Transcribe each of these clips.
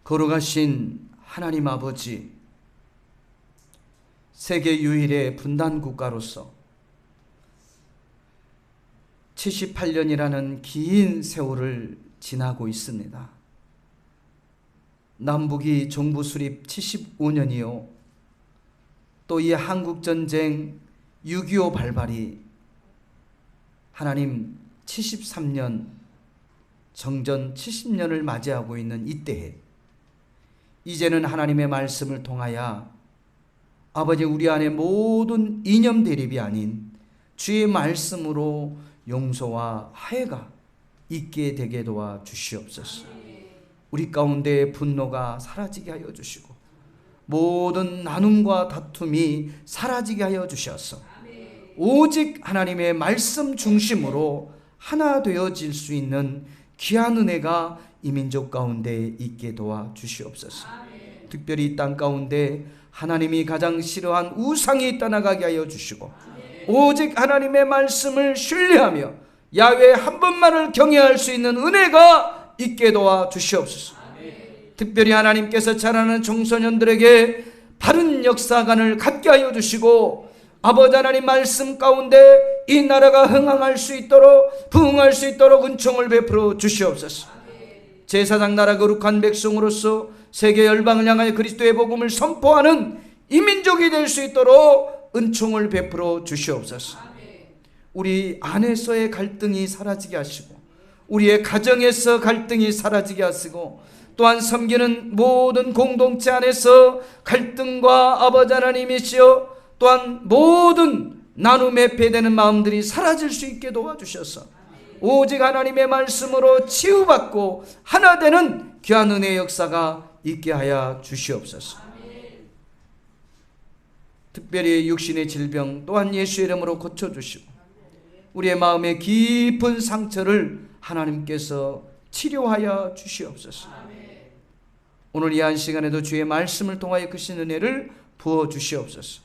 거룩하신 하나님 아버지, 세계 유일의 분단 국가로서 78년이라는 긴 세월을 지나고 있습니다. 남북이 정부 수립 75년이요. 또 이 한국전쟁 6.25 발발이 하나님 73년 정전 70년을 맞이하고 있는 이때에 이제는 하나님의 말씀을 통하여 아버지 우리 안에 모든 이념 대립이 아닌 주의 말씀으로 용서와 화해가 있게 되게 도와 주시옵소서. 우리 가운데 분노가 사라지게 하여 주시고 모든 나눔과 다툼이 사라지게 하여 주셔서 오직 하나님의 말씀 중심으로 하나 되어질 수 있는 귀한 은혜가 이 민족 가운데 있게 도와 주시옵소서. 특별히 이 땅 가운데 하나님이 가장 싫어한 우상이 떠나가게 하여 주시고 오직 하나님의 말씀을 신뢰하며 야훼 한 분만을 경외할 수 있는 은혜가 있게 도와 주시옵소서. 특별히 하나님께서 자라는 청소년들에게 바른 역사관을 갖게 하여 주시고 아버지 하나님 말씀 가운데 이 나라가 흥황할 수 있도록 부흥할 수 있도록 은총을 베풀어 주시옵소서. 제사장 나라 거룩한 백성으로서 세계 열방을 향하여 그리스도의 복음을 선포하는 이 민족이 될 수 있도록 은총을 베풀어 주시옵소서. 우리 안에서의 갈등이 사라지게 하시고 우리의 가정에서 갈등이 사라지게 하시고 또한 섬기는 모든 공동체 안에서 갈등과 아버지 하나님이시여 또한 모든 나눔에 배되는 마음들이 사라질 수 있게 도와주셔서 오직 하나님의 말씀으로 치유받고 하나 되는 귀한 은혜의 역사가 있게 하여 주시옵소서. 특별히 육신의 질병 또한 예수 이름으로 고쳐주시고 우리의 마음의 깊은 상처를 하나님께서 치료하여 주시옵소서. 오늘 이 한 시간에도 주의 말씀을 통하여 크신 은혜를 부어주시옵소서.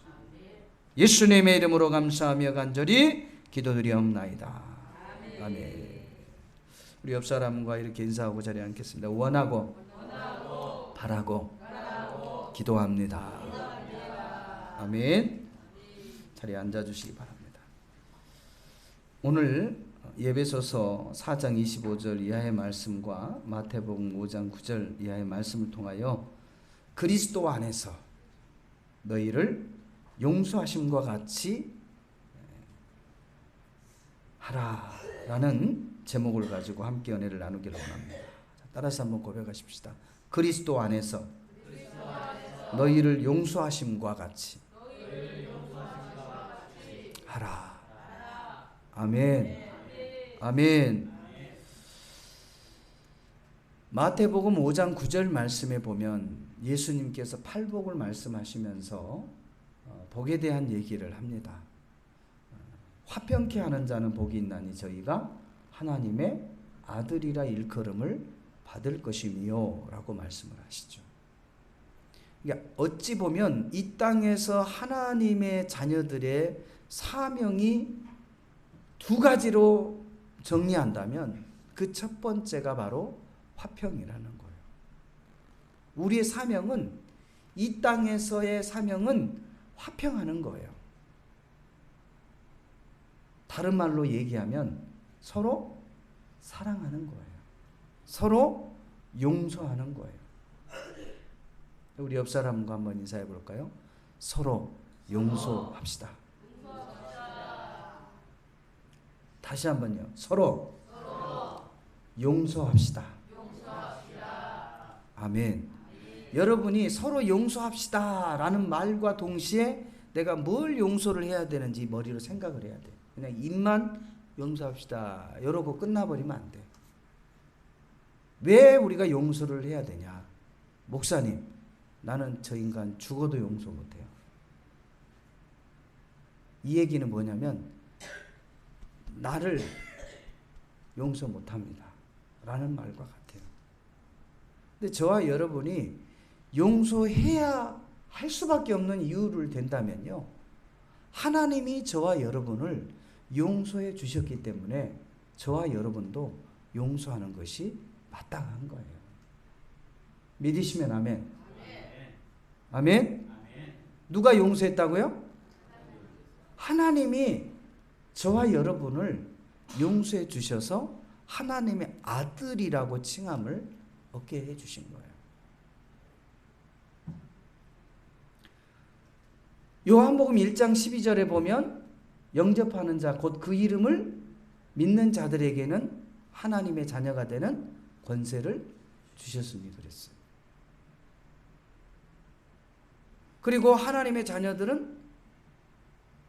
예수님의 이름으로 감사하며 간절히 기도드리옵나이다. 아멘. 우리 옆 사람과 이렇게 인사하고 자리에 앉겠습니다. 원하고 바라고 기도합니다. 아멘. 자리에 앉아주시기 바랍니다. 오늘 예배소서 4장 25절 이하의 말씀과 마태복음 5장 9절 이하의 말씀을 통하여 그리스도 안에서 너희를 용서하심과 같이 하라라는 제목을 가지고 함께 은혜를 나누기를 원합니다. 따라서 한번 고백하십시다. 그리스도 안에서 너희를 용서하심과 같이 하라. 아멘. 아멘. 마태복음 5장 9절 말씀에 보면 예수님께서 팔복을 말씀하시면서 복에 대한 얘기를 합니다. 화평케 하는 자는 복이 있나니 저희가 하나님의 아들이라 일컬음을 받을 것이미요 라고 말씀을 하시죠. 그러니까 어찌 보면 이 땅에서 하나님의 자녀들의 사명이 두 가지로 정리한다면 그 첫 번째가 바로 화평이라는 거예요. 우리의 사명은 이 땅에서의 사명은 화평하는 거예요. 다른 말로 얘기하면 서로 사랑하는 거예요. 서로 용서하는 거예요. 우리 옆 사람과 한번 인사해 볼까요? 서로 용서합시다. 다시 한번요. 서로 용서합시다. 아멘. 여러분이 서로 용서합시다 라는 말과 동시에 내가 뭘 용서를 해야 되는지 머리로 생각을 해야 돼. 그냥 입만 용서합시다 이러고 끝나버리면 안 돼. 왜 우리가 용서를 해야 되냐? 목사님, 나는 저 인간 죽어도 용서 못해요. 이 얘기는 뭐냐면 나를 용서 못합니다 라는 말과 같아요. 근데 저와 여러분이 용서해야 할 수밖에 없는 이유를 댄다면요, 하나님이 저와 여러분을 용서해 주셨기 때문에 저와 여러분도 용서하는 것이 마땅한 거예요. 믿으시면 아멘. 아멘. 누가 용서했다고요? 하나님이 저와 여러분을 용서해 주셔서 하나님의 아들이라고 칭함을 얻게 해 주신 거예요. 요한복음 1장 12절에 보면 영접하는 자 곧 그 이름을 믿는 자들에게는 하나님의 자녀가 되는 권세를 주셨습니다. 그랬어요. 그리고 하나님의 자녀들은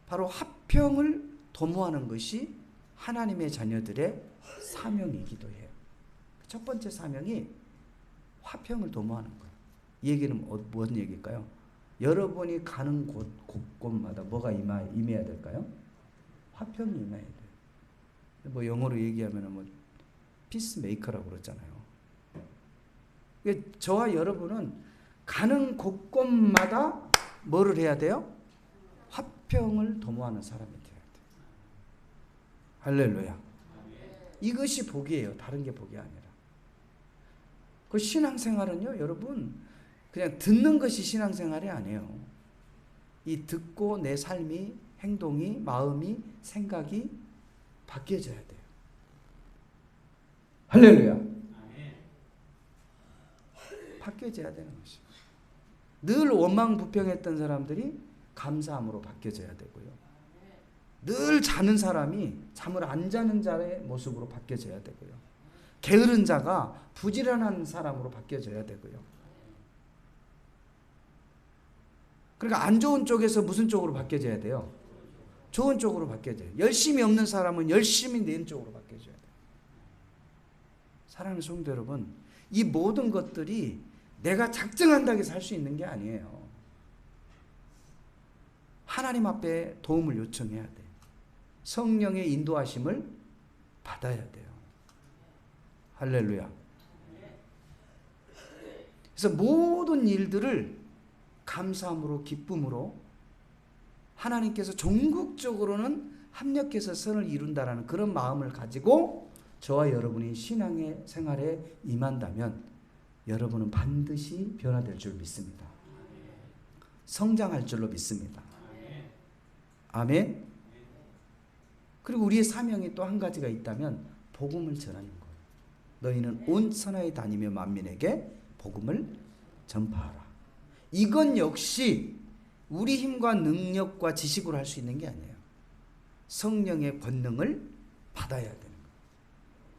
바로 화평을 도모하는 것이 하나님의 자녀들의 사명이기도 해요. 첫 번째 사명이 화평을 도모하는 거예요. 이 얘기는 무슨 얘기일까요? 여러분이 가는 곳곳마다 뭐가 임해야 될까요? 화평이 임해야 돼요. 뭐 영어로 얘기하면 뭐 피스메이커라고 그러잖아요. 저와 여러분은 가는 곳곳마다 뭐를 해야 돼요? 화평을 도모하는 사람이 되어야 돼요. 할렐루야. 이것이 복이에요. 다른 게 복이 아니라. 그 신앙생활은요, 여러분, 그냥 듣는 것이 신앙생활이 아니에요. 이 듣고 내 삶이, 행동이, 마음이, 생각이 바뀌어져야 돼요. 할렐루야. 바뀌어져야 되는 것이에요. 늘 원망부평했던 사람들이 감사함으로 바뀌어져야 되고요. 늘 자는 사람이 잠을 안 자는 자의 모습으로 바뀌어져야 되고요. 게으른 자가 부지런한 사람으로 바뀌어져야 되고요. 그러니까 안 좋은 쪽에서 무슨 쪽으로 바뀌어져야 돼요? 좋은 쪽으로 바뀌어져요. 열심히 없는 사람은 열심히 낸 쪽으로 바뀌어져야 돼요. 사랑하는 성도 여러분, 이 모든 것들이 내가 작정한다고 해서 할 수 있는 게 아니에요. 하나님 앞에 도움을 요청해야 돼요. 성령의 인도하심을 받아야 돼요. 할렐루야. 그래서 모든 일들을 감사함으로, 기쁨으로 하나님께서 종국적으로는 합력해서 선을 이룬다라는 그런 마음을 가지고 저와 여러분이 신앙의 생활에 임한다면 여러분은 반드시 변화될 줄 믿습니다. 성장할 줄로 믿습니다. 아멘. 그리고 우리의 사명이 또 한 가지가 있다면 복음을 전하는 거예요. 너희는 온 천하에 다니며 만민에게 복음을 전파하라. 이건 역시 우리 힘과 능력과 지식으로 할 수 있는 게 아니에요. 성령의 권능을 받아야 되는 거예요.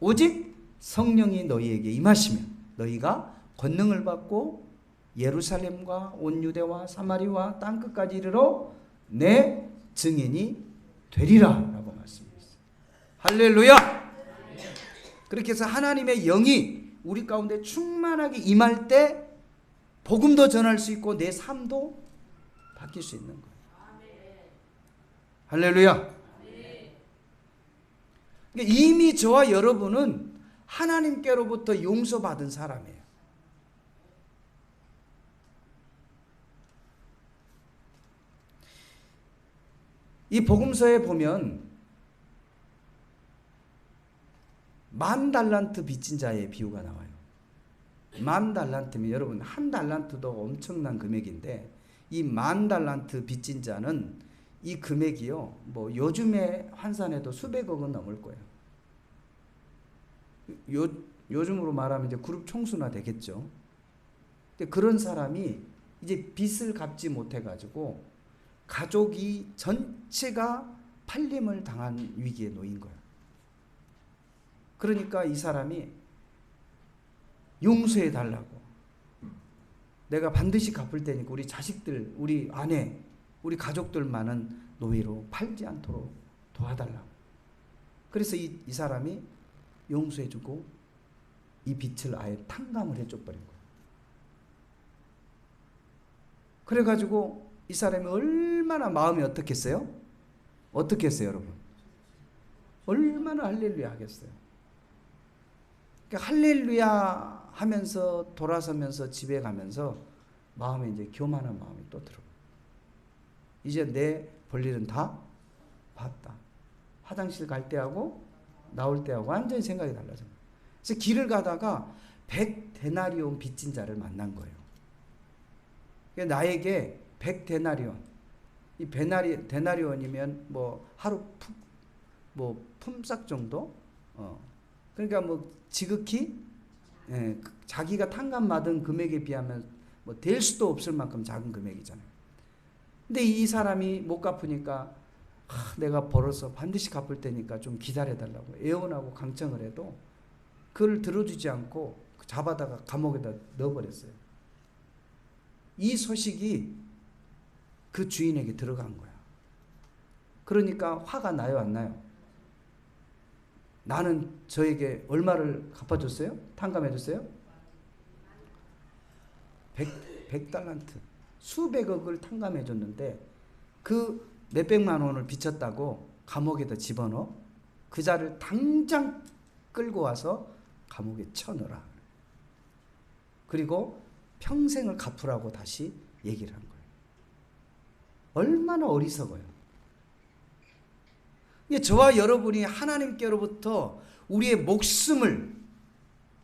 오직 성령이 너희에게 임하시면 너희가 권능을 받고 예루살렘과 온 유대와 사마리와 땅끝까지 이르러 내 증인이 되리라 라고 말씀했어요. 할렐루야. 그렇게 해서 하나님의 영이 우리 가운데 충만하게 임할 때 복음도 전할 수 있고 내 삶도 바뀔 수 있는 거예요. 할렐루야. 그러니까 이미 저와 여러분은 하나님께로부터 용서받은 사람이에요. 이 복음서에 보면 10,000달란트 빚진 자의 비유가 나와요. 10,000달란트면 여러분 1달란트도 엄청난 금액인데 이 10,000달란트 빚진 자는 이 금액이요, 뭐 요즘에 환산해도 수백억은 넘을 거예요. 요즘으로 말하면 이제 그룹 총수나 되겠죠. 근데 그런 사람이 이제 빚을 갚지 못해가지고 가족이 전체가 팔림을 당한 위기에 놓인 거예요. 그러니까 이 사람이 용서해 달라고, 내가 반드시 갚을 테니까 우리 자식들, 우리 아내, 우리 가족들만은 노예로 팔지 않도록 도와달라고. 그래서 이 사람이 용서해주고 이 빚을 아예 탕감을 해줘버린 거예요. 그래가지고 이 사람이 얼마나 마음이 어떻겠어요? 어떻게 했어요, 여러분? 얼마나 할렐루야 하겠어요? 그러니까 할렐루야 하면서 돌아서면서 집에 가면서 마음에 이제 교만한 마음이 또 들어요. 이제 내 볼일은 다 봤다. 화장실 갈 때하고 나올 때하고 완전히 생각이 달라져요. 그래서 길을 가다가 100데나리온 빚진 자를 만난 거예요. 나에게 100데나리온, 이 데나리온이면 뭐 하루 품삯 정도? 그러니까 뭐 지극히 자기가 탕감받은 금액에 비하면 뭐 될 수도 없을 만큼 작은 금액이잖아요. 근데 이 사람이 못 갚으니까 내가 벌어서 반드시 갚을 테니까 좀 기다려달라고 애원하고 강청을 해도 그를 들어주지 않고 잡아다가 감옥에다 넣어버렸어요. 이 소식이 그 주인에게 들어간 거야. 그러니까 화가 나요, 안 나요? 나는 저에게 얼마를 갚아줬어요? 탕감해줬어요? 100달란트. 수백억을 탕감해줬는데 그 몇백만 원을 빚졌다고 감옥에다 집어넣어 그 자를 당장 끌고 와서 감옥에 쳐넣어라. 그리고 평생을 갚으라고 다시 얘기를 한 거예요. 얼마나 어리석어요. 저와 여러분이 하나님께로부터 우리의 목숨을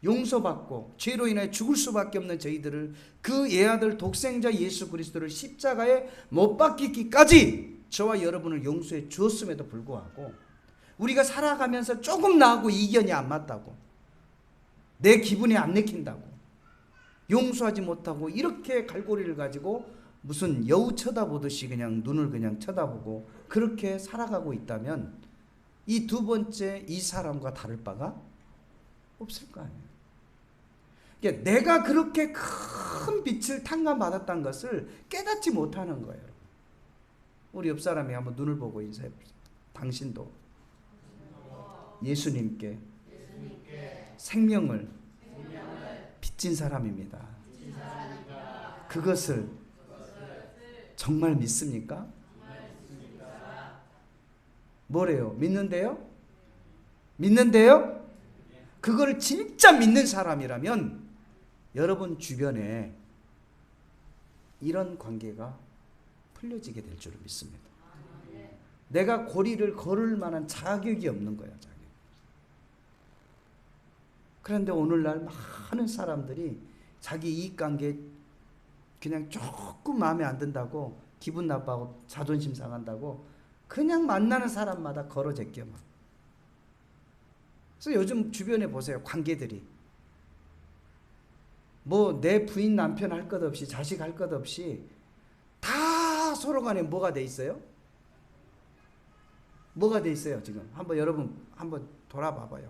용서받고 죄로 인해 죽을 수밖에 없는 저희들을 그 예아들 독생자 예수 그리스도를 십자가에 못 박히기까지 저와 여러분을 용서해 주었음에도 불구하고 우리가 살아가면서 조금 나하고 이견이 안 맞다고, 내 기분이 안 내킨다고, 용서하지 못하고 이렇게 갈고리를 가지고 무슨 여우 쳐다보듯이 그냥 눈을 그냥 쳐다보고 그렇게 살아가고 있다면 이 두 번째 이 사람과 다를 바가 없을 거 아니에요. 그러니까 내가 그렇게 큰 빚을 탕감받았다는 것을 깨닫지 못하는 거예요. 우리 옆 사람이 한번 눈을 보고 인사해 보세요. 당신도 예수님께 생명을 빚진 사람입니다. 그것을 정말 믿습니까? 뭐래요? 믿는데요? 믿는데요? 그걸 진짜 믿는 사람이라면 여러분 주변에 이런 관계가 풀려지게 될 줄 믿습니다. 내가 고리를 걸을 만한 자격이 없는 거야, 자격. 그런데 오늘날 많은 사람들이 자기 이익관계 그냥 조금 마음에 안 든다고 기분 나빠하고 자존심 상한다고 그냥 만나는 사람마다 걸어 제껴 막. 그래서 요즘 주변에 보세요. 관계들이 뭐 내 부인 남편 할 것 없이 자식 할 것 없이 다 서로 간에 뭐가 돼 있어요? 뭐가 돼 있어요 지금? 한번 여러분 한번 돌아봐봐요.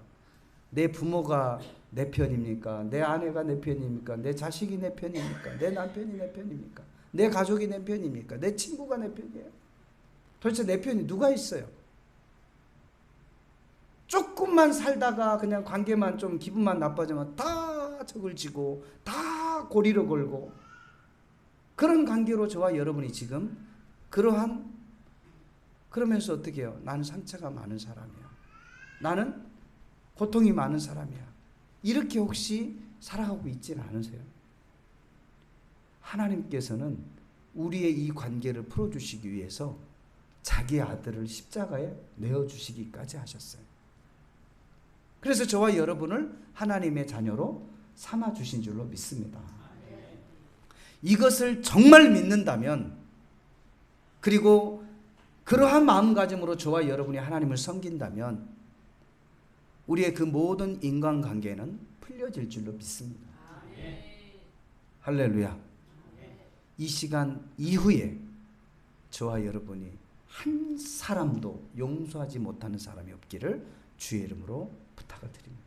내 부모가 내 편입니까? 내 아내가 내 편입니까? 내 자식이 내 편입니까? 내 남편이 내 편입니까? 내 가족이 내 편입니까? 내 친구가 내 편이에요? 도대체 내 편이 누가 있어요? 조금만 살다가 그냥 관계만 좀 기분만 나빠지면 다 적을 지고 다 고리를 걸고 그런 관계로 저와 여러분이 지금 그러면서 어떻게 해요? 나는 상처가 많은 사람이야. 나는 고통이 많은 사람이야. 이렇게 혹시 살아가고 있지는 않으세요? 하나님께서는 우리의 이 관계를 풀어주시기 위해서 자기 아들을 십자가에 내어주시기까지 하셨어요. 그래서 저와 여러분을 하나님의 자녀로 삼아주신 줄로 믿습니다. 이것을 정말 믿는다면 그리고 그러한 마음가짐으로 저와 여러분이 하나님을 섬긴다면 우리의 그 모든 인간관계는 풀려질 줄로 믿습니다. 할렐루야. 이 시간 이후에 저와 여러분이 한 사람도 용서하지 못하는 사람이 없기를 주의 이름으로 부탁을 드립니다.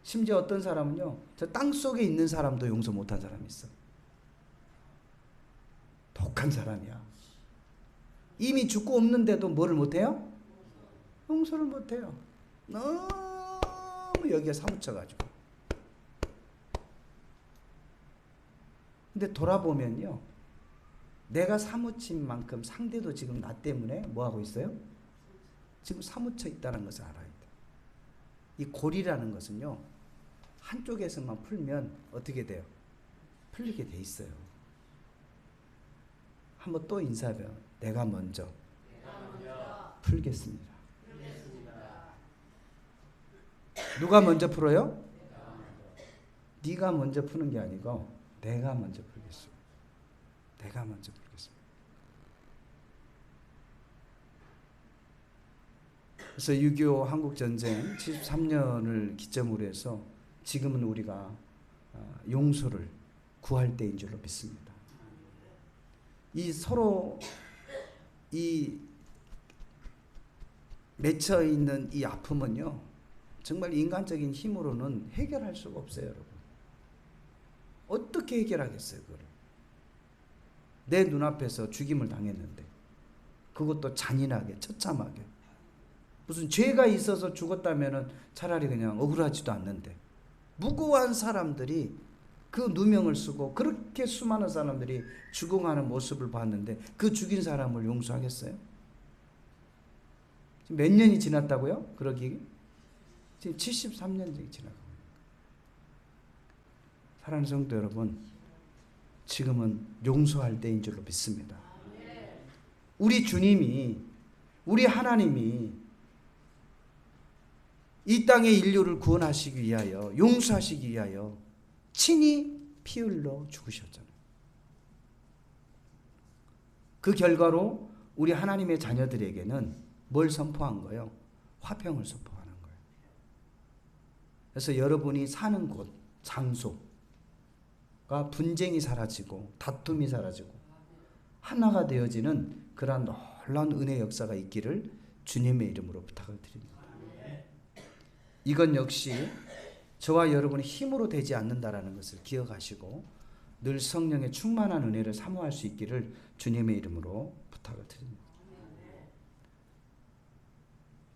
심지어 어떤 사람은요, 저 땅속에 있는 사람도 용서 못한 사람이 있어. 독한 사람이야. 이미 죽고 없는데도 뭐를 못해요? 용서를 못해요. 너무 여기에 사무쳐가지고. 근데 돌아보면요, 내가 사무친 만큼 상대도 지금 나 때문에 뭐하고 있어요? 지금 사무쳐 있다는 것을 알아야 돼. 이 고리라는 것은요, 한쪽에서만 풀면 어떻게 돼요? 풀리게 돼 있어요. 한번 또 인사해요. 내가 먼저 풀겠습니다. 누가 먼저 풀어요? 네가 먼저 푸는 게 아니고 내가 먼저 풀겠습니다. 내가 먼저 풀겠습니다. 그래서 6.25 한국전쟁 73년을 기점으로 해서 지금은 우리가 용서를 구할 때인 줄로 믿습니다. 이 서로 이 맺혀 있는 이 아픔은요, 정말 인간적인 힘으로는 해결할 수가 없어요, 여러분. 어떻게 해결하겠어요, 그걸? 내 눈앞에서 죽임을 당했는데, 그것도 잔인하게, 처참하게. 무슨 죄가 있어서 죽었다면은 차라리 그냥 억울하지도 않는데, 무고한 사람들이 그 누명을 쓰고 그렇게 수많은 사람들이 죽어가는 모습을 봤는데 그 죽인 사람을 용서하겠어요? 지금 몇 년이 지났다고요? 그러기 지금 73년이 지나가고. 사랑하는 성도 여러분, 지금은 용서할 때인 줄로 믿습니다. 우리 주님이, 우리 하나님이 이 땅의 인류를 구원하시기 위하여, 용서하시기 위하여 친히 피 흘려 죽으셨잖아요. 그 결과로 우리 하나님의 자녀들에게는 뭘 선포한 거예요? 화평을 선포하는 거예요. 그래서 여러분이 사는 곳, 장소가 분쟁이 사라지고 다툼이 사라지고 하나가 되어지는 그러한 놀라운 은혜의 역사가 있기를 주님의 이름으로 부탁을 드립니다. 이건 역시 저와 여러분의 힘으로 되지 않는다라는 것을 기억하시고 늘 성령의 충만한 은혜를 사모할 수 있기를 주님의 이름으로 부탁을 드립니다.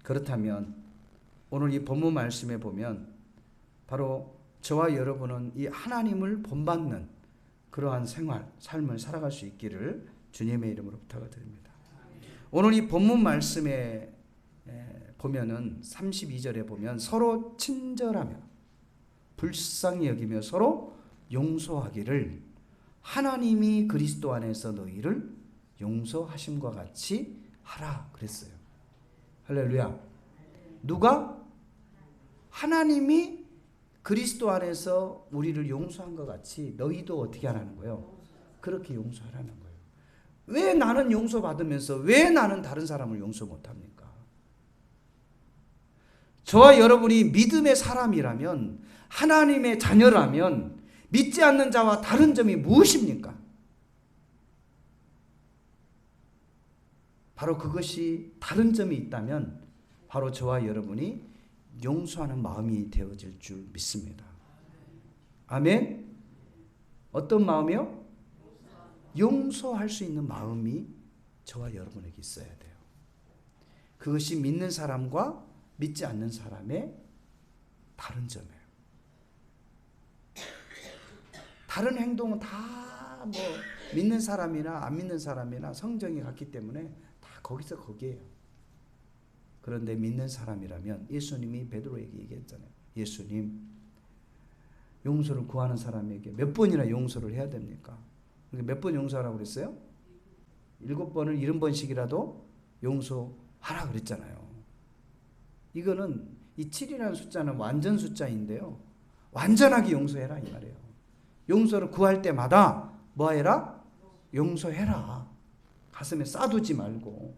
그렇다면 오늘 이 본문 말씀에 보면 바로 저와 여러분은 이 하나님을 본받는 그러한 생활, 삶을 살아갈 수 있기를 주님의 이름으로 부탁을 드립니다. 오늘 이 본문 말씀에 보면은 32절에 보면 서로 친절하며 불쌍히 여기며 서로 용서하기를 하나님이 그리스도 안에서 너희를 용서하심과 같이 하라 그랬어요. 할렐루야. 누가? 하나님이 그리스도 안에서 우리를 용서한 것 같이 너희도 어떻게 하라는 거예요? 그렇게 용서하라는 거예요. 왜 나는 용서받으면서 왜 나는 다른 사람을 용서 못합니까? 저와 여러분이 믿음의 사람이라면, 하나님의 자녀라면 믿지 않는 자와 다른 점이 무엇입니까? 바로 그것이 다른 점이 있다면 바로 저와 여러분이 용서하는 마음이 되어질 줄 믿습니다. 아멘. 어떤 마음이요? 용서할 수 있는 마음이 저와 여러분에게 있어야 돼요. 그것이 믿는 사람과 믿지 않는 사람의 다른 점이에요. 다른 행동은 다 뭐 믿는 사람이나 안 믿는 사람이나 성정이 같기 때문에 다 거기서 거기에요. 그런데 믿는 사람이라면 예수님이 베드로에게 얘기했잖아요. 예수님, 용서를 구하는 사람에게 몇 번이나 용서를 해야 됩니까? 몇 번 용서하라고 그랬어요? 7번을 70번씩이라도 용서하라 그랬잖아요. 이거는 이 7이라는 숫자는 완전 숫자인데요. 완전하게 용서해라 이 말이에요. 용서를 구할 때마다 뭐 해라? 용서해라. 가슴에 쌓두지 말고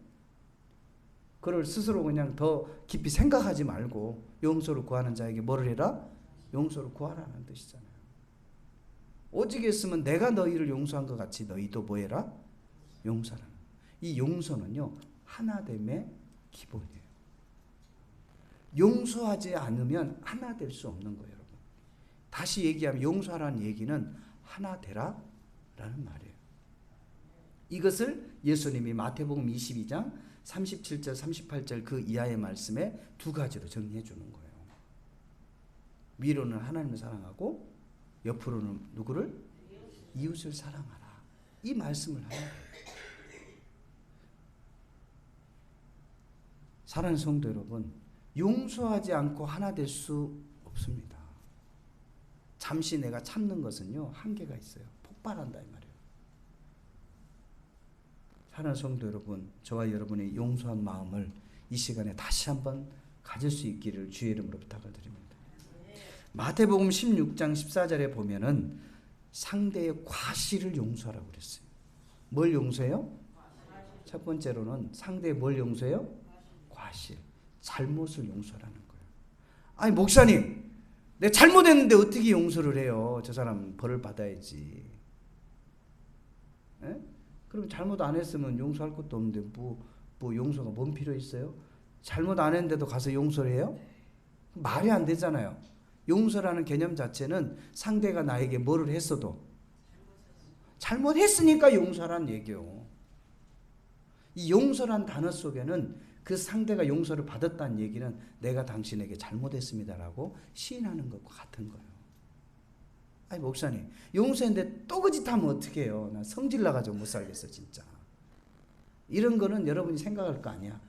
그를 스스로 그냥 더 깊이 생각하지 말고 용서를 구하는 자에게 뭐를 해라? 용서를 구하라는 뜻이잖아요. 오직 했으면 내가 너희를 용서한 것 같이 너희도 뭐 해라? 용서하라. 이 용서는요, 하나됨의 기본이에요. 용서하지 않으면 하나 될 수 없는 거예요, 여러분. 다시 얘기하면 용서하라는 얘기는 하나 되라 라는 말이에요. 이것을 예수님이 마태복음 22장 37절 38절 그 이하의 말씀에 두 가지로 정리해 주는 거예요. 위로는 하나님을 사랑하고 옆으로는 누구를? 이웃을 사랑하라. 이 말씀을 하는 거예요. 사랑하는 성도 여러분, 용서하지 않고 하나 될 수 없습니다. 잠시 내가 참는 것은요, 한계가 있어요. 폭발한다 이 말이에요. 사랑하는 성도 여러분, 저와 여러분의 용서한 마음을 이 시간에 다시 한번 가질 수 있기를 주의 이름으로 부탁을 드립니다. 마태복음 16장 14절에 보면은 상대의 과실을 용서하라고 그랬어요. 뭘 용서해요? 첫 번째로는 상대의 뭘 용서해요? 과실, 잘못을 용서하라는 거예요. 아니 목사님, 내가 잘못했는데 어떻게 용서를 해요? 저 사람 벌을 받아야지. 에? 그럼 잘못 안 했으면 용서할 것도 없는데 뭐 용서가 뭔 필요 있어요? 잘못 안 했는데도 가서 용서를 해요? 말이 안 되잖아요. 용서라는 개념 자체는 상대가 나에게 뭐를 했어도 잘못했으니까 용서란 얘기요. 이 용서란 단어 속에는 그 상대가 용서를 받았다는 얘기는 내가 당신에게 잘못했습니다라고 시인하는 것과 같은 거예요. 아니 목사님, 용서했는데 또 그 짓 하면 어떻게 해요? 나 성질 나가지고 못 살겠어 진짜. 이런 거는 여러분이 생각할 거 아니야.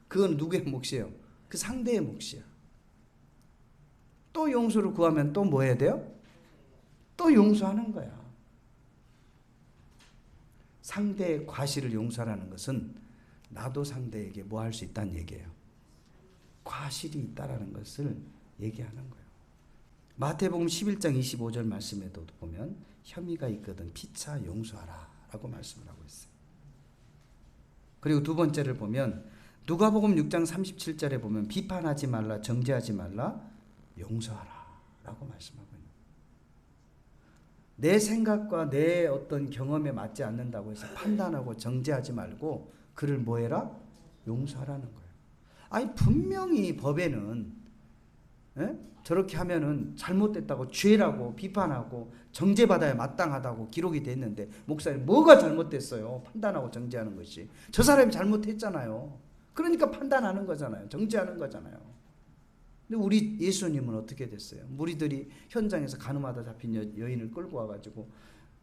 그건 누구의 몫이에요? 그 상대의 몫이야. 또 용서를 구하면 또 뭐 해야 돼요? 또 용서하는 거야. 상대의 과실을 용서하라는 것은 나도 상대에게 뭐 할 수 있다는 얘기예요. 과실이 있다라는 것을 얘기하는 거예요. 마태복음 11장 25절 말씀에도 보면 혐의가 있거든 피차 용서하라 라고 말씀을 하고 있어요. 그리고 두 번째를 보면 누가복음 6장 37절에 보면 비판하지 말라, 정죄하지 말라, 용서하라 라고 말씀하고 있는 거예요. 내 생각과 내 어떤 경험에 맞지 않는다고 해서 판단하고 정죄하지 말고 그를 뭐 해라? 용서하라는 거예요. 아니 분명히 법에는 저렇게 하면은 잘못됐다고 죄라고 비판하고 정죄받아야 마땅하다고 기록이 돼 있는데 목사님 뭐가 잘못됐어요? 판단하고 정죄하는 것이. 저 사람이 잘못했잖아요. 그러니까 판단하는 거잖아요. 정죄하는 거잖아요. 근데 우리 예수님은 어떻게 됐어요? 무리들이 현장에서 가늠하다 잡힌 여인을 끌고 와가지고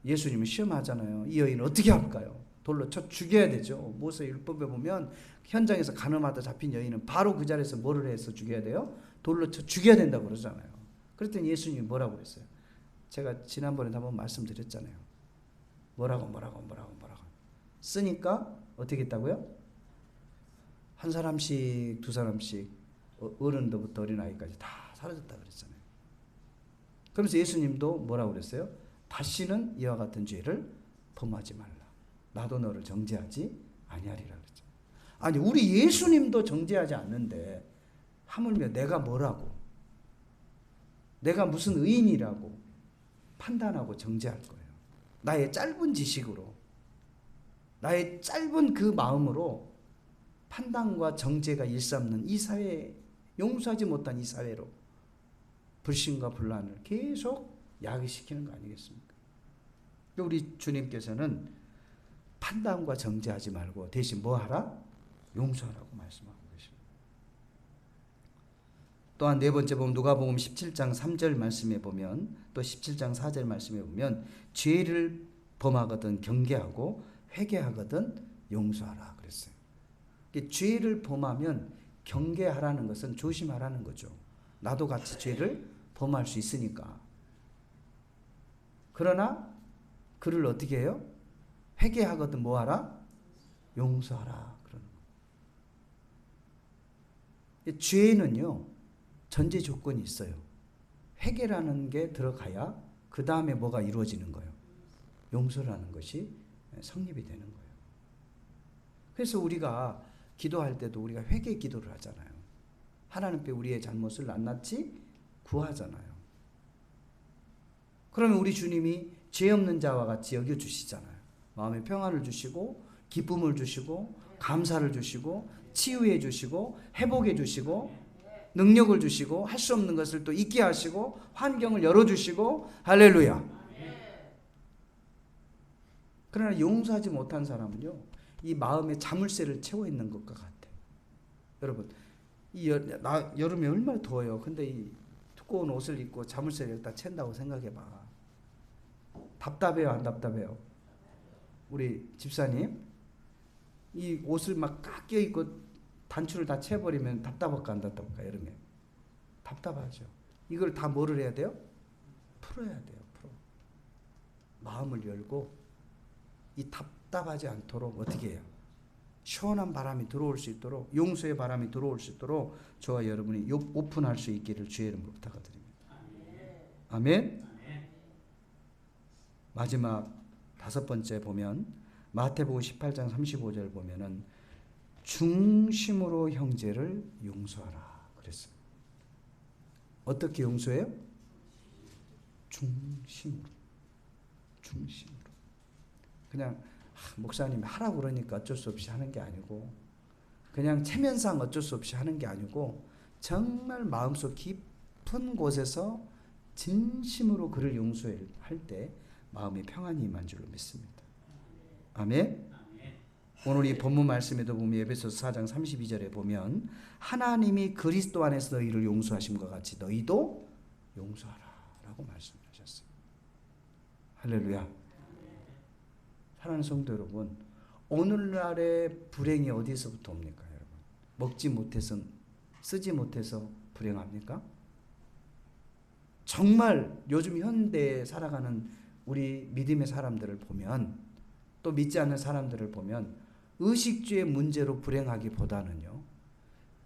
예수님은 시험하잖아요. 이 여인을 어떻게 할까요? 돌로 쳐 죽여야 되죠. 모세 율법에 보면 현장에서 가늠하다 잡힌 여인은 바로 그 자리에서 뭐를 해서 죽여야 돼요? 돌로 쳐 죽여야 된다고 그러잖아요. 그랬더니 예수님이 뭐라고 했어요? 제가 지난번에 한번 말씀드렸잖아요. 뭐라고 쓰니까 어떻게 했다고요? 한 사람씩 두 사람씩 어른들부터 어린아이까지 다 사라졌다 그랬잖아요. 그러면서 예수님도 뭐라고 그랬어요? 다시는 이와 같은 죄를 범하지 말라. 나도 너를 정죄하지 아니하리라 그랬죠. 아니 우리 예수님도 정죄하지 않는데 하물며 내가 뭐라고, 내가 무슨 의인이라고 판단하고 정죄할 거예요. 나의 짧은 지식으로, 나의 짧은 그 마음으로 판단과 정죄가 일삼는 이 사회에, 용서하지 못한 이 사회로 불신과 분란을 계속 야기시키는 거 아니겠습니까? 우리 주님께서는 판단과 정죄하지 말고 대신 뭐 하라? 용서하라고 말씀하고 계십니다. 또한 네 번째 보면 누가복음 17장 3절 말씀에 보면 또 17장 4절 말씀에 보면 죄를 범하거든 경계하고 회개하거든 용서하라 그랬어요. 죄를 범하면 경계하라는 것은 조심하라는 거죠. 나도 같이 죄를 범할 수 있으니까. 그러나 그를 어떻게 해요? 회개하거든 뭐하라? 용서하라 그러는 거예요. 죄는요 전제 조건이 있어요. 회개라는 게 들어가야 그 다음에 뭐가 이루어지는 거예요? 용서라는 것이 성립이 되는 거예요. 그래서 우리가 기도할 때도 우리가 회개 기도를 하잖아요. 하나님 앞에 우리의 잘못을 낱낱이 구하잖아요. 그러면 우리 주님이 죄 없는 자와 같이 여겨주시잖아요. 마음에 평안을 주시고 기쁨을 주시고 감사를 주시고 치유해 주시고 회복해 주시고 능력을 주시고 할 수 없는 것을 또 있게 하시고 환경을 열어주시고 할렐루야. 그러나 용서하지 못한 사람은요 이 마음에 자물쇠를 채워 있는 것과 같아요. 여러분 여름에 얼마나 더워요. 근데 이 두꺼운 옷을 입고 자물쇠를 여기다 챈다고 생각해봐. 답답해요 안 답답해요? 우리 집사님 이 옷을 막 깎여 입고 단추를 다 채버리면 답답할까 안 답답할까? 여름에 답답하죠. 이걸 다 뭐를 해야 돼요? 풀어야 돼요. 마음을 열고 이 답답하지 않도록 어떻게 해요? 시원한 바람이 들어올 수 있도록 용서의 바람이 들어올 수 있도록 저와 여러분이 오픈할 수 있기를 주의 이름으로 부탁드립니다. 아멘. 마지막 5번째 보면 마태복음 18장 35절 보면은 중심으로 형제를 용서하라 그랬어요. 어떻게 용서해요? 중심으로. 그냥 목사님이 하라고 그러니까 어쩔 수 없이 하는 게 아니고, 그냥 체면상 어쩔 수 없이 하는 게 아니고, 정말 마음속 깊은 곳에서 진심으로 그를 용서할 때 마음의 평안이 임한 줄로 믿습니다. 아멘. 오늘 이 본문 말씀에도 보면 에베소서 4장 32절에 보면 하나님이 그리스도 안에서 너희를 용서하심과 같이 너희도 용서하라 라고 말씀하셨어요. 할렐루야. 사랑하는 성도 여러분, 오늘날의 불행이 어디서부터 옵니까? 여러분, 먹지 못해서 쓰지 못해서 불행합니까? 정말 요즘 현대에 살아가는 우리 믿음의 사람들을 보면, 또 믿지 않는 사람들을 보면 의식주의 문제로 불행하기보다는요,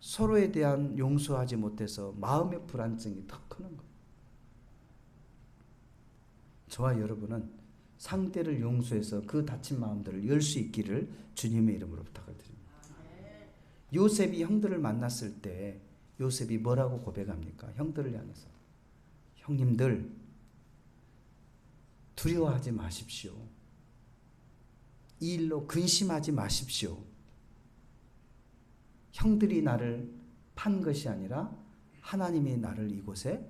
서로에 대한 용서하지 못해서 마음의 불안증이 더 크는 거예요. 저와 여러분은 상대를 용서해서 그 다친 마음들을 열 수 있기를 주님의 이름으로 부탁을 드립니다. 요셉이 형들을 만났을 때 요셉이 뭐라고 고백합니까? 형들을 향해서, 형님들 두려워하지 마십시오. 이 일로 근심하지 마십시오. 형들이 나를 판 것이 아니라 하나님이 나를 이곳에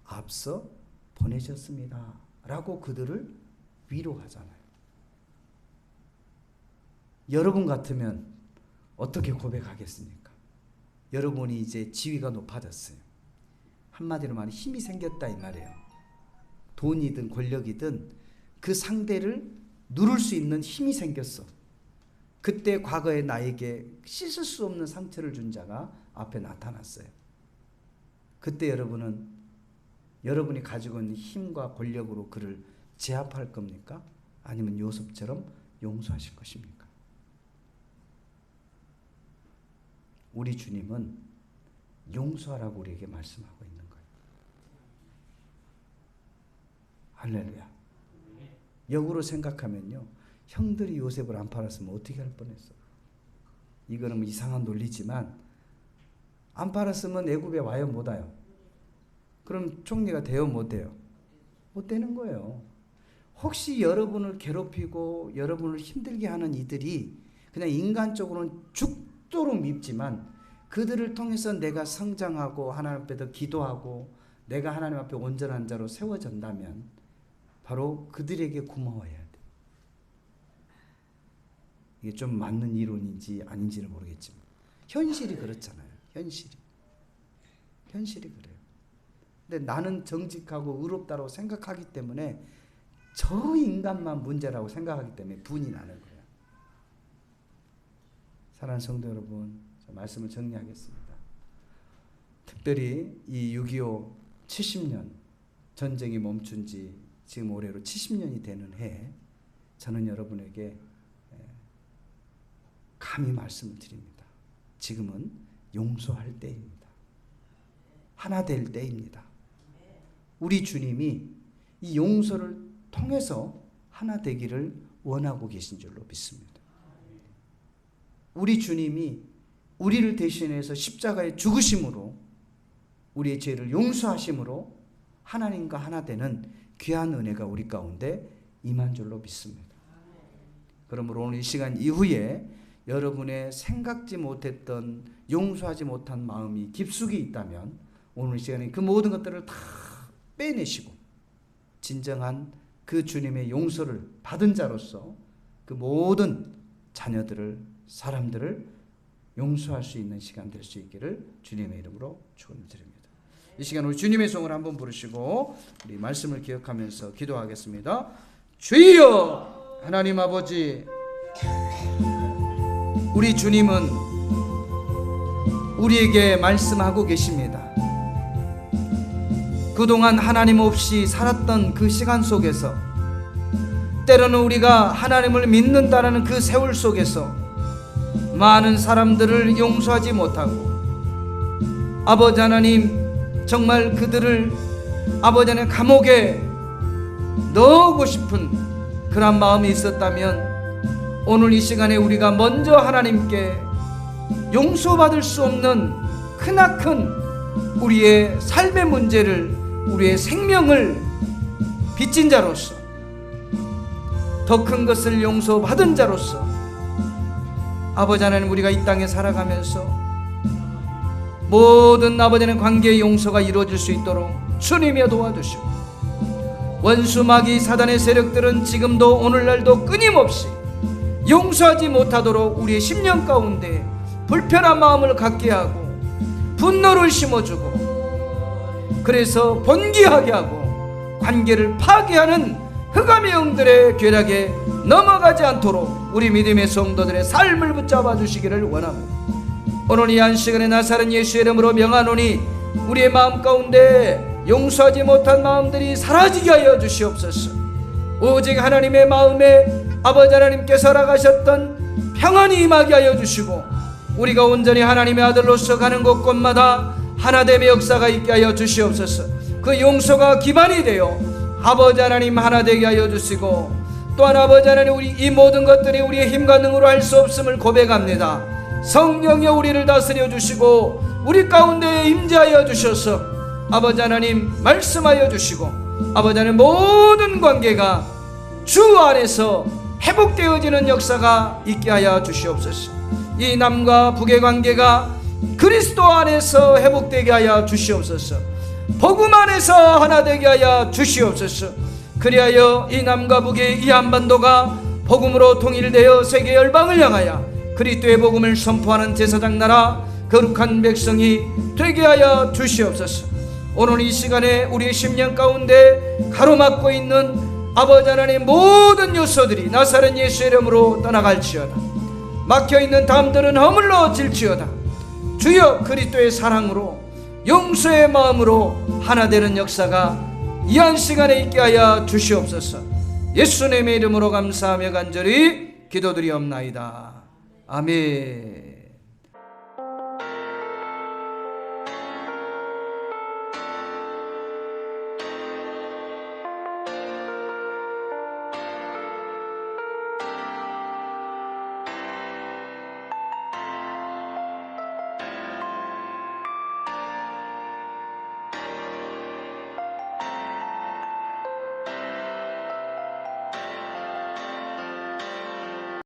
앞서 보내셨습니다 라고 그들을 위로하잖아요. 여러분 같으면 어떻게 고백하겠습니까? 여러분이 이제 지위가 높아졌어요. 한마디로 말하면 힘이 생겼다 이 말이에요. 돈이든 권력이든 그 상대를 누를 수 있는 힘이 생겼어. 그때 과거에 나에게 씻을 수 없는 상처를 준 자가 앞에 나타났어요. 그때 여러분이 가지고 있는 힘과 권력으로 그를 제압할 겁니까? 아니면 요셉처럼 용서하실 것입니까? 우리 주님은 용서하라고 우리에게 말씀하고 있는 거예요. 할렐루야. 역으로 생각하면요, 형들이 요셉을 안 팔았으면 어떻게 할 뻔했어? 이거는 뭐 이상한 논리지만, 안 팔았으면 애굽에 와요 못 와요? 그럼 총리가 돼요 못 돼요? 못 되는 거예요. 혹시 여러분을 괴롭히고 여러분을 힘들게 하는 이들이 그냥 인간적으로는 죽도록 밉지만, 그들을 통해서 내가 성장하고 하나님 앞에 더 기도하고 내가 하나님 앞에 온전한 자로 세워진다면 바로 그들에게 고마워해야 돼. 이게 좀 맞는 이론인지 아닌지는 모르겠지만 현실이 그렇잖아요. 현실이 그래요. 근데 나는 정직하고 의롭다고 생각하기 때문에 저 인간만 문제라고 생각하기 때문에 분이 나는 거예요. 사랑하는 성도 여러분, 말씀을 정리하겠습니다. 특별히 이 6.25 70년 전쟁이 멈춘 지 지금 올해로 70년이 되는 해에 저는 여러분에게 감히 말씀을 드립니다. 지금은 용서할 때입니다. 하나 될 때입니다. 우리 주님이 이 용서를 통해서 하나 되기를 원하고 계신 줄로 믿습니다. 우리 주님이 우리를 대신해서 십자가에 죽으심으로 우리의 죄를 용서하심으로 하나님과 하나 되는 귀한 은혜가 우리 가운데 임한 줄로 믿습니다. 그러므로 오늘 이 시간 이후에 여러분의 생각지 못했던 용서하지 못한 마음이 깊숙이 있다면 오늘 이 시간에 그 모든 것들을 다 빼내시고 진정한 그 주님의 용서를 받은 자로서 그 모든 자녀들을, 사람들을 용서할 수 있는 시간 될 수 있기를 주님의 이름으로 축원드립니다. 이 시간 우리 주님의 성을 한번 부르시고 우리 말씀을 기억하면서 기도하겠습니다. 주여 하나님 아버지, 우리 주님은 우리에게 말씀하고 계십니다. 그동안 하나님 없이 살았던 그 시간 속에서, 때로는 우리가 하나님을 믿는다는 그 세월 속에서 많은 사람들을 용서하지 못하고, 아버지 하나님 정말 그들을 아버지 하나님 감옥에 넣고 싶은 그런 마음이 있었다면 오늘 이 시간에 우리가 먼저 하나님께 용서받을 수 없는 크나큰 우리의 삶의 문제를, 우리의 생명을 빚진 자로서, 더 큰 것을 용서받은 자로서 아버지 하나님, 우리가 이 땅에 살아가면서 모든 아버지 하나님 관계의 용서가 이루어질 수 있도록 주님이 도와주시고, 원수 마귀 사단의 세력들은 지금도 오늘날도 끊임없이 용서하지 못하도록 우리의 심령 가운데 불편한 마음을 갖게 하고 분노를 심어주고, 그래서 번기하게 하고 관계를 파괴하는 흑암의 영들의 괴락에 넘어가지 않도록 우리 믿음의 성도들의 삶을 붙잡아 주시기를 원합니다. 오늘 이 한 시간에 나사렛 예수의 이름으로 명하노니 우리의 마음 가운데 용서하지 못한 마음들이 사라지게 하여 주시옵소서. 오직 하나님의 마음에 아버지 하나님께서 허락하셨던 평안이 임하게 하여 주시고, 우리가 온전히 하나님의 아들로서 가는 곳곳마다 하나됨의 역사가 있게 하여 주시옵소서. 그 용서가 기반이 되어 아버지 하나님 하나 되게 하여 주시고, 또한 아버지 하나님, 우리 이 모든 것들이 우리의 힘과 능으로 할 수 없음을 고백합니다. 성령여 우리를 다스려 주시고 우리 가운데 임재하여 주셔서 아버지 하나님 말씀하여 주시고, 아버지 하나님 모든 관계가 주 안에서 회복되어지는 역사가 있게 하여 주시옵소서. 이 남과 북의 관계가 그리스도 안에서 회복되게 하여 주시옵소서. 복음 안에서 하나 되게 하여 주시옵소서. 그리하여 이 남과 북의 이 한반도가 복음으로 통일되어 세계 열방을 향하여 그리스도의 복음을 선포하는 제사장 나라 거룩한 백성이 되게 하여 주시옵소서. 오늘 이 시간에 우리의 심령 가운데 가로막고 있는 아버지 하나님 모든 요소들이 나사렛 예수의 이름으로 떠나갈지어다. 막혀있는 담들은 허물러질지어다. 주여 그리스도의 사랑으로 용서의 마음으로 하나 되는 역사가 이 한 시간에 있게 하여 주시옵소서. 예수님의 이름으로 감사하며 간절히 기도드리옵나이다. 아멘.